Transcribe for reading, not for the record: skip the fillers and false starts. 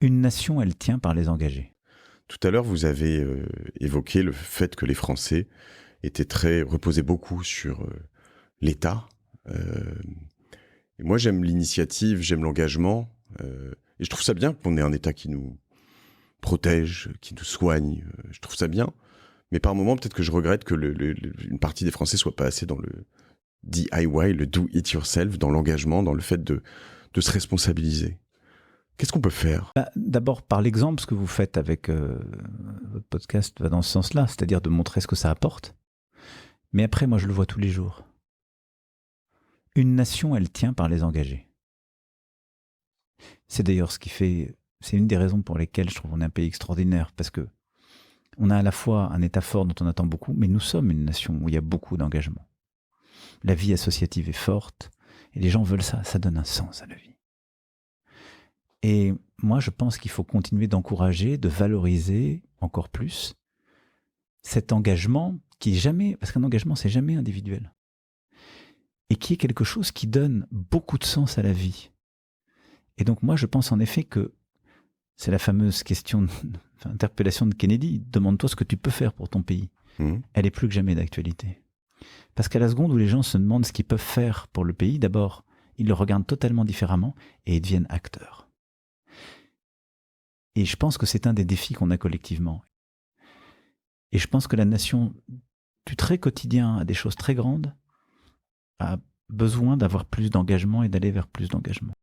Une nation, elle tient par les engagés. Tout à l'heure, vous avez évoqué le fait que les Français reposaient beaucoup sur l'État. Et moi, j'aime l'initiative, j'aime l'engagement. Et je trouve ça bien qu'on ait un État qui nous protège, qui nous soigne. Je trouve ça bien. Mais par moments, peut-être que je regrette que une partie des Français soit pas assez dans le DIY, le do it yourself, dans l'engagement, dans le fait de se responsabiliser. Qu'est-ce qu'on peut faire? D'abord, par l'exemple, ce que vous faites avec votre podcast va dans ce sens-là, c'est-à-dire de montrer ce que ça apporte. Mais après, moi, je le vois tous les jours. Une nation, elle tient par les engagés. C'est d'ailleurs c'est une des raisons pour lesquelles je trouve qu'on est un pays extraordinaire, parce que on a à la fois un État fort dont on attend beaucoup, mais nous sommes une nation où il y a beaucoup d'engagement. La vie associative est forte, et les gens veulent ça, ça donne un sens à la vie. Et moi, je pense qu'il faut continuer d'encourager, de valoriser encore plus cet engagement qui est jamais, parce qu'un engagement, c'est jamais individuel, et qui est quelque chose qui donne beaucoup de sens à la vie. Et donc moi, je pense en effet que c'est la fameuse interpellation de Kennedy, demande-toi ce que tu peux faire pour ton pays. Elle est plus que jamais d'actualité. Parce qu'à la seconde où les gens se demandent ce qu'ils peuvent faire pour le pays, d'abord, ils le regardent totalement différemment et ils deviennent acteurs. Et je pense que c'est un des défis qu'on a collectivement. Et je pense que la nation, du très quotidien à des choses très grandes, a besoin d'avoir plus d'engagement et d'aller vers plus d'engagement.